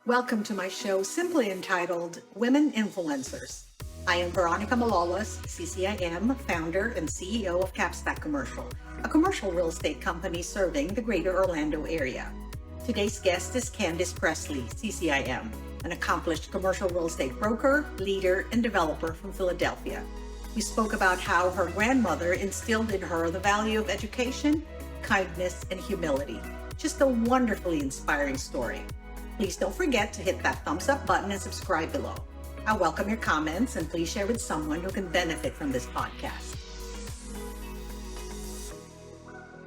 Welcome to my show, simply entitled Women Influencers. I am Veronica, CCIM, founder and CEO of Capstack Commercial, a commercial real estate company serving the greater Orlando area. Today's guest is Candis Pressley, CCIM, an accomplished commercial real estate broker, leader, and developer from Philadelphia. We spoke about how her grandmother instilled in her the value of education, kindness, and humility. Just a wonderfully inspiring story. Please don't forget to hit that thumbs up button and subscribe below. I welcome your comments and please share with someone who can benefit from this podcast.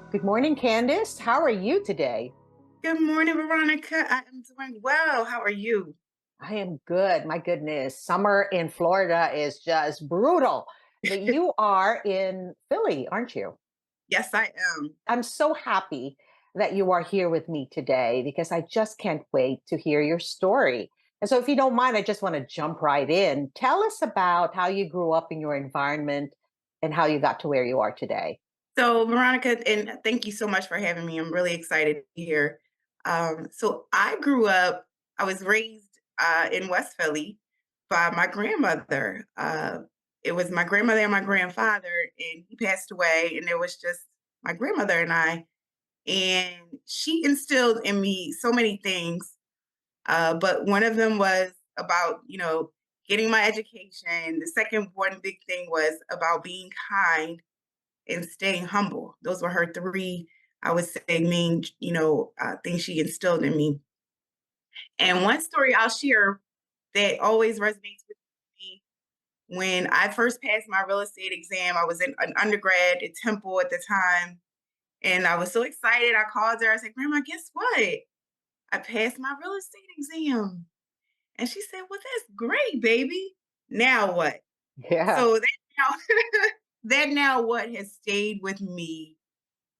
Good morning, Candis. How are you today? Good morning, Veronica. I am doing well. How are you? I am good. My goodness. Summer in Florida is just brutal. But you are in Philly, aren't you? Yes, I am. I'm so happy that you are here with me today because I just can't wait to hear your story. And so, if you don't mind, I just want to jump right in. Tell us about how you grew up in your environment and how you got to where you are today. So, Veronica, and thank you so much for having me. I'm really excited to be here. I grew up, I was raised in West Philly by my grandmother. It was my grandmother and my grandfather, and he passed away, and it was just my grandmother and I. And she instilled in me so many things. But one of them was about, getting my education. The second one big thing was about being kind and staying humble. Those were her three, I would say, main, things she instilled in me. And one story I'll share that always resonates with me when I first passed my real estate exam. I was in an undergrad at Temple at the time, and I was so excited. I called her. I said, "Grandma, guess what? I passed my real estate exam." And she said, "Well, that's great, baby. Now what?" Yeah. So that now that now what has stayed with me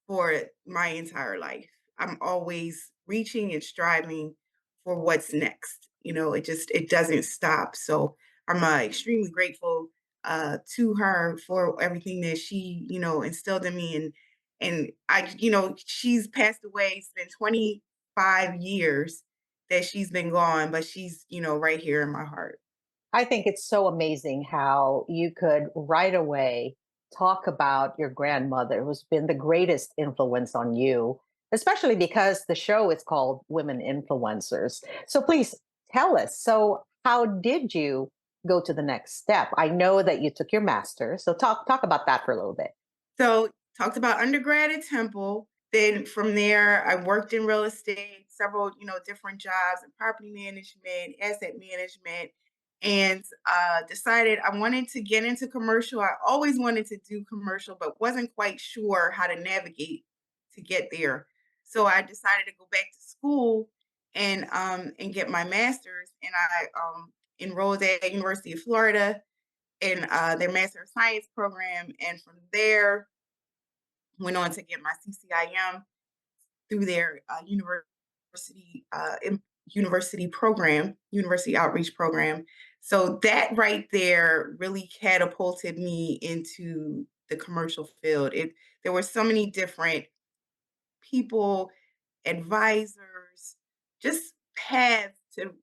for my entire life. I'm always reaching and striving for what's next. It doesn't stop. So I'm extremely grateful to her for everything that she, instilled in me. And she's passed away. It's been 25 years that she's been gone, but she's, right here in my heart. I think it's so amazing how you could right away talk about your grandmother, who's been the greatest influence on you, especially because the show is called Women Influencers. So please tell us. So, how did you go to the next step? I know that you took your master's. So talk about that for a little bit. So talked about undergrad at Temple. Then from there, I worked in real estate, several, different jobs in property management, asset management, and decided I wanted to get into commercial. I always wanted to do commercial, but wasn't quite sure how to navigate to get there. So I decided to go back to school and get my master's. And I enrolled at University of Florida in their Master of Science program, and from there went on to get my CCIM through their university program, university outreach program. So that right there really catapulted me into the commercial field. There were so many different people, advisors, just paths to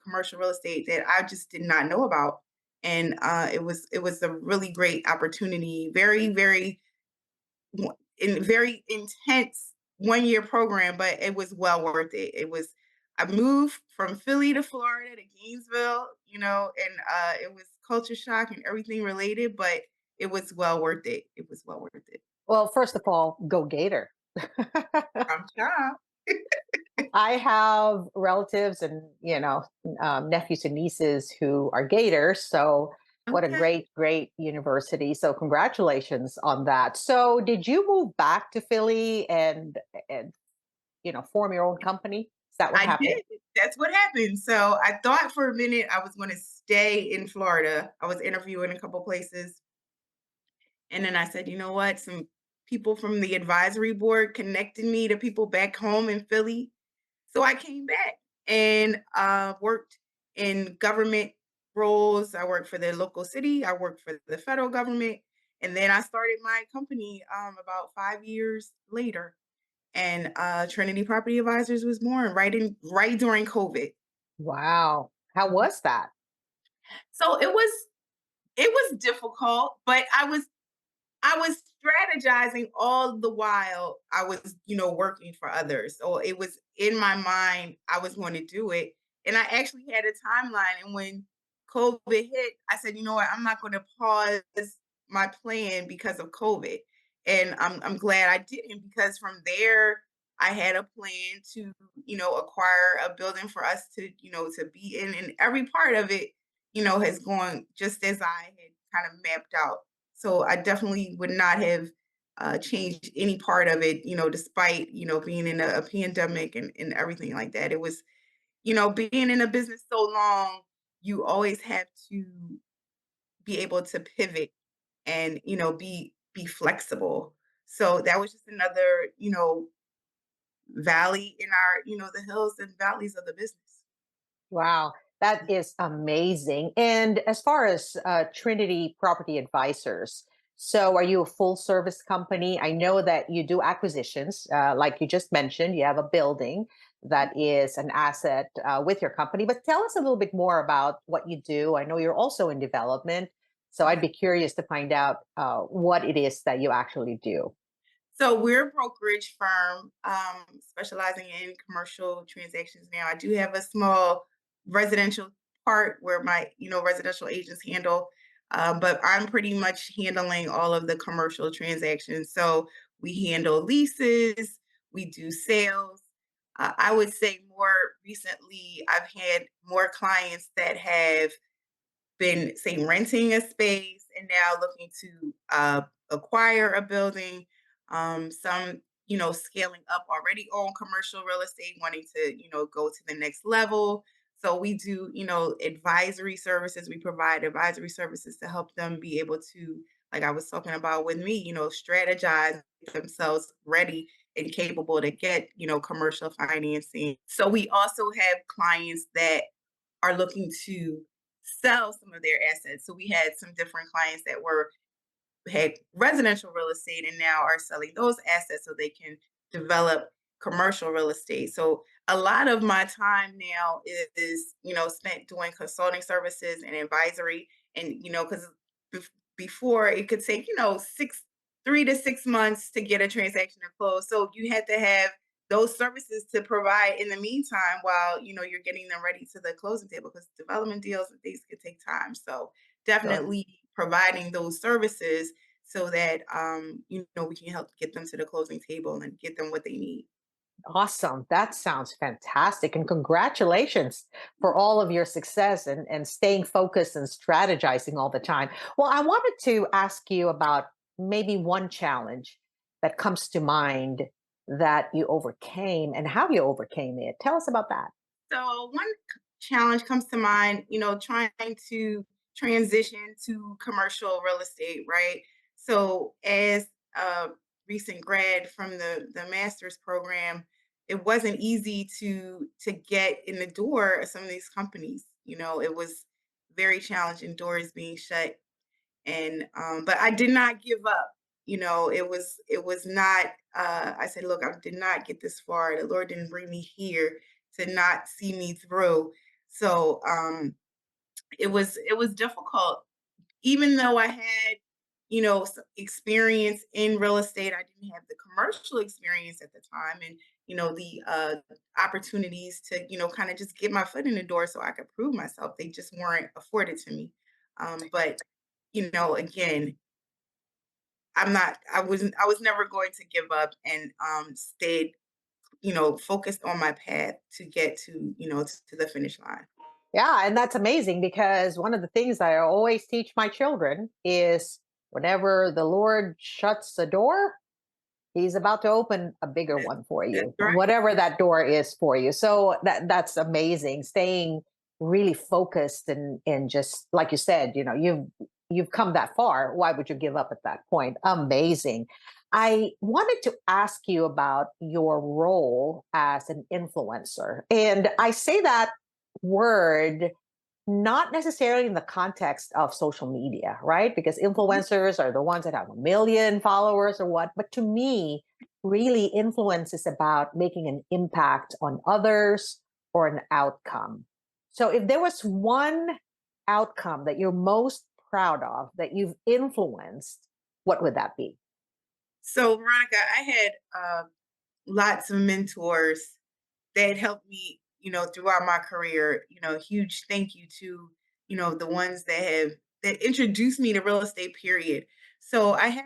commercial real estate that I just did not know about. And it was a really great opportunity, very, very in very intense 1 year program, but it was well worth it. I moved from Philly to Florida to Gainesville, and it was culture shock and everything related, but it was well worth it. It was well worth it. Well, first of all, go Gator. I'm sure. I have relatives and nephews and nieces who are Gators. So what a Okay. great university. So congratulations on that. So did you move back to Philly and form your own company? Is that what I happened? did. That's what happened. So I thought for a minute I was going to stay in Florida. I was interviewing a couple places. And then I said, you know what? Some people from the advisory board connected me to people back home in Philly. So I came back and worked in government roles. I worked for the local city, I worked for the federal government. And then I started my company about 5 years later. And Trinity Property Advisors was born right during COVID. Wow. How was that? So it was difficult, but I was strategizing all the while I was, working for others. So it was in my mind, I was going to do it. And I actually had a timeline. And when COVID hit, I said, you know what, I'm not going to pause my plan because of COVID. And I'm glad I didn't, because from there I had a plan to, acquire a building for us to, to be in. And every part of it, has gone just as I had kind of mapped out. So I definitely would not have changed any part of it, despite, being in a pandemic and everything like that. It was, being in a business so long, you always have to be able to pivot and, be flexible. So that was just another, valley in our, the hills and valleys of the business. Wow, that is amazing. And as far as Trinity Property Advisors, so are you a full service company? I know that you do acquisitions, like you just mentioned, you have a building that is an asset with your company. But tell us a little bit more about what you do. I know you're also in development. So I'd be curious to find out what it is that you actually do. So we're a brokerage firm specializing in commercial transactions now. I do have a small residential part where my, residential agents handle, but I'm pretty much handling all of the commercial transactions. So we handle leases, we do sales. I would say more recently, I've had more clients that have been, say, renting a space and now looking to acquire a building. Some, scaling up already own commercial real estate, wanting to, go to the next level. So we do, advisory services. We provide advisory services to help them be able to, like I was talking about with me, strategize themselves ready and capable to get, commercial financing. So we also have clients that are looking to sell some of their assets. So we had some different clients that were had residential real estate and now are selling those assets so they can develop commercial real estate. So a lot of my time now is, spent doing consulting services and advisory. And, because before it could take, 3 to 6 months to get a transaction to close. So you had to have those services to provide in the meantime while, you're getting them ready to the closing table, because development deals and things could take time. So Sure. definitely providing those services so that we can help get them to the closing table and get them what they need. Awesome. That sounds fantastic. And congratulations for all of your success and staying focused and strategizing all the time. Well, I wanted to ask you about maybe one challenge that comes to mind that you overcame and how you overcame it. Tell us about that. So one challenge comes to mind, trying to transition to commercial real estate, right? So as a recent grad from the master's program, it wasn't easy to get in the door of some of these companies. It was very challenging, doors being shut. And but I did not give up. It was not I said, look, I did not get this far. The Lord didn't bring me here to not see me through. So it was difficult, even though I had, experience in real estate. I didn't have the commercial experience at the time, and the opportunities to, kind of just get my foot in the door so I could prove myself. They just weren't afforded to me. But again, I was never going to give up, and stayed, focused on my path to get to, to the finish line. Yeah, and that's amazing because one of the things I always teach my children is whenever the Lord shuts a door, he's about to open a bigger That's, one for that's you, right. whatever that door is for you. So that's amazing. Staying really focused and just like you said, you've come that far. Why would you give up at that point? Amazing. I wanted to ask you about your role as an influencer. And I say that word not necessarily in the context of social media, right? Because Mhm. influencers are the ones that have a million followers or what. But to me, really, influence is about making an impact on others or an outcome. So if there was one outcome that you're most proud of that you've influenced, what would that be? So, Veronica, I had lots of mentors that helped me, throughout my career. Huge thank you to, the ones that introduced me to real estate, period. So I had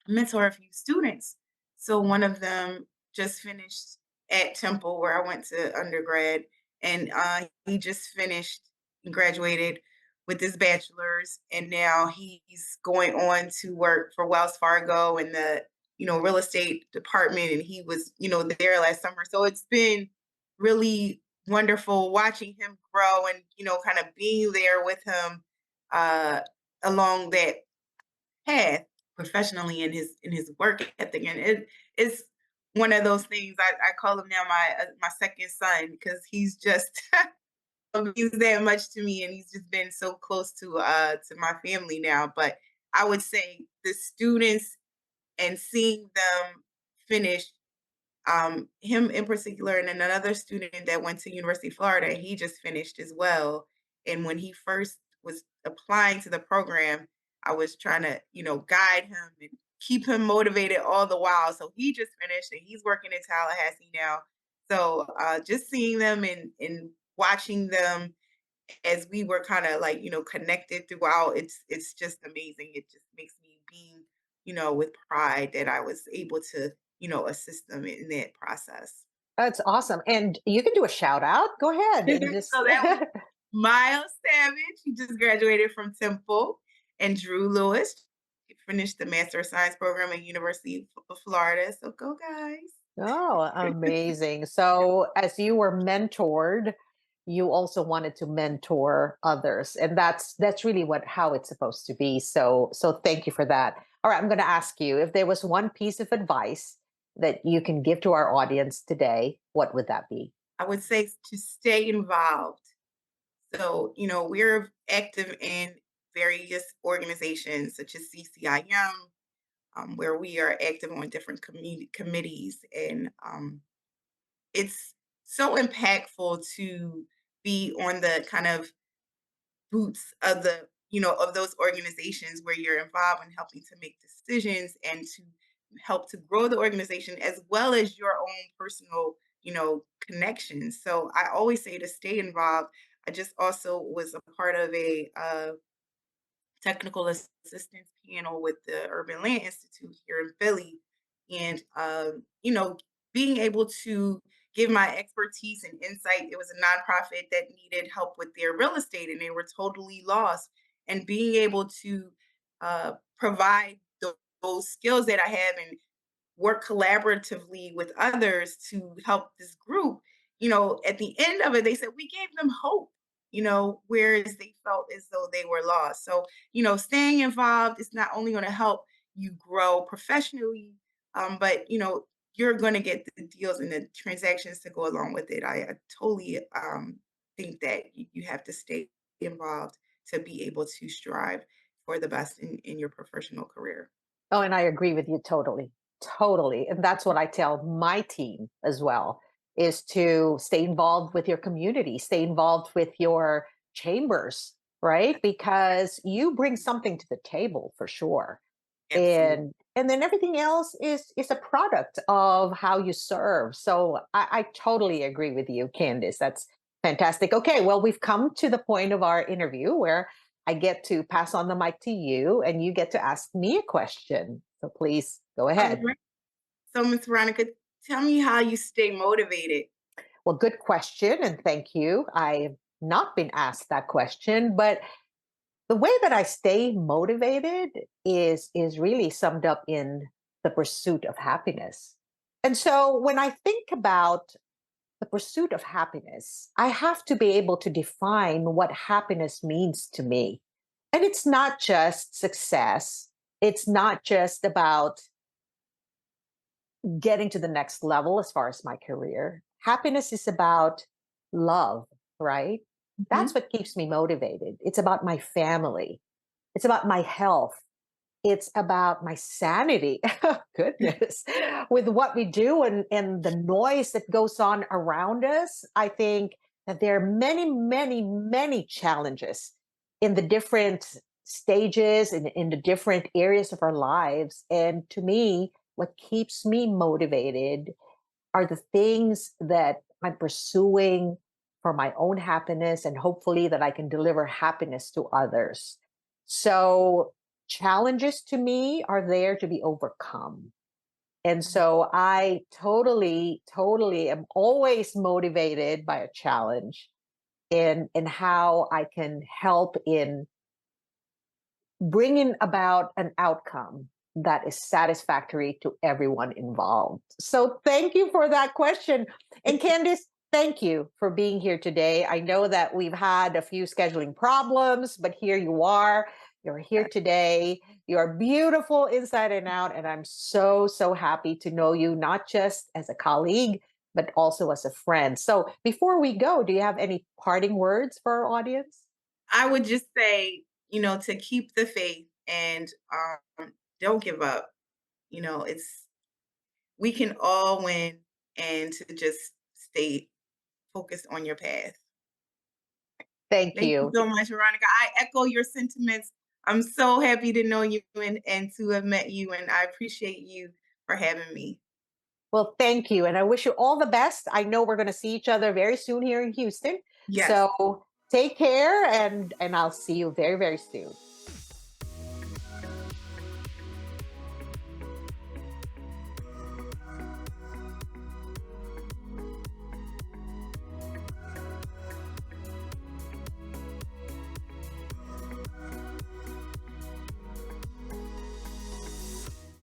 mentor a few students. So one of them just finished at Temple, where I went to undergrad, and he just finished and graduated with his bachelor's, and now he's going on to work for Wells Fargo in the real estate department, and he was there last summer. So it's been really wonderful watching him grow and kind of being there with him uh, along that path professionally in his work ethic, and it's one of those things. I call him now my second son, because he's just means that much to me, and he's just been so close to my family now. But I would say the students and seeing them finish, him in particular, and then another student that went to University of Florida, he just finished as well. And when he first was applying to the program, I was trying to, guide him and keep him motivated all the while. So he just finished and he's working in Tallahassee now. So just seeing them and watching them as we were kind of like connected throughout, it's just amazing. It just makes me beam with pride that I was able to assist them in that process. That's awesome. And you can do a shout out. Go ahead and just So that was Miles Savage. He just graduated from Temple, and Drew Lewis finished the Master of Science program at University of Florida. So go guys. Oh, amazing. So as you were mentored, you also wanted to mentor others. And that's really what how it's supposed to be. So thank you for that. All right, I'm going to ask you if there was one piece of advice that you can give to our audience today, what would that be? I would say to stay involved. So, we're active in various organizations such as CCIM, where we are active on different community committees. And it's so impactful to be on the kind of boots of of those organizations where you're involved in helping to make decisions and to help to grow the organization as well as your own personal connections. So I always say to stay involved. I just also was a part of a technical assistance panel with the Urban Land Institute here in Philly. And, being able to give my expertise and insight. It was a nonprofit that needed help with their real estate and they were totally lost. And being able to provide those skills that I have and work collaboratively with others to help this group, at the end of it, they said we gave them hope, whereas they felt as though they were lost. So, staying involved is not only going to help you grow professionally, but, you're going to get the deals and the transactions to go along with it. I totally think that you have to stay involved to be able to strive for the best in your professional career. Oh, and I agree with you totally. Totally. And that's what I tell my team as well is to stay involved with your community, stay involved with your chambers, right? Because you bring something to the table for sure. Absolutely. And then everything else is a product of how you serve. So I totally agree with you, Candice. That's fantastic. Okay, well, we've come to the point of our interview where I get to pass on the mic to you and you get to ask me a question. So please go All ahead. right. So, Miss Veronica, tell me how you stay motivated. Well, good question. And thank you. I've not been asked that question, but the way that I stay motivated is really summed up in the pursuit of happiness. And so when I think about the pursuit of happiness, I have to be able to define what happiness means to me. And it's not just success. It's not just about getting to the next level as far as my career. Happiness is about love, right? That's Mhm. what keeps me motivated. It's about my family. It's about my health. it's about my sanity. Goodness. With what we do and the noise that goes on around us, I think that there are many, many, many challenges in the different stages and in the different areas of our lives. And to me, what keeps me motivated are the things that I'm pursuing for my own happiness and hopefully that I can deliver happiness to others. So, challenges to me are there to be overcome. And so I totally, totally am always motivated by a challenge and how I can help in bringing about an outcome that is satisfactory to everyone involved. So thank you for that question. And Candice, thank you for being here today. I know that we've had a few scheduling problems, but here you are. You're here today. You're beautiful inside and out. And I'm so, so happy to know you, not just as a colleague, but also as a friend. So before we go, do you have any parting words for our audience? I would just say, to keep the faith and don't give up. It's we can all win, and to just stay focused on your path. Thank Thank you you. so much, Veronica. I echo your sentiments. I'm so happy to know you and to have met you, and I appreciate you for having me. Well, thank you. And I wish you all the best. I know we're going to see each other very soon here in Houston. Yes. So take care and I'll see you very, very soon.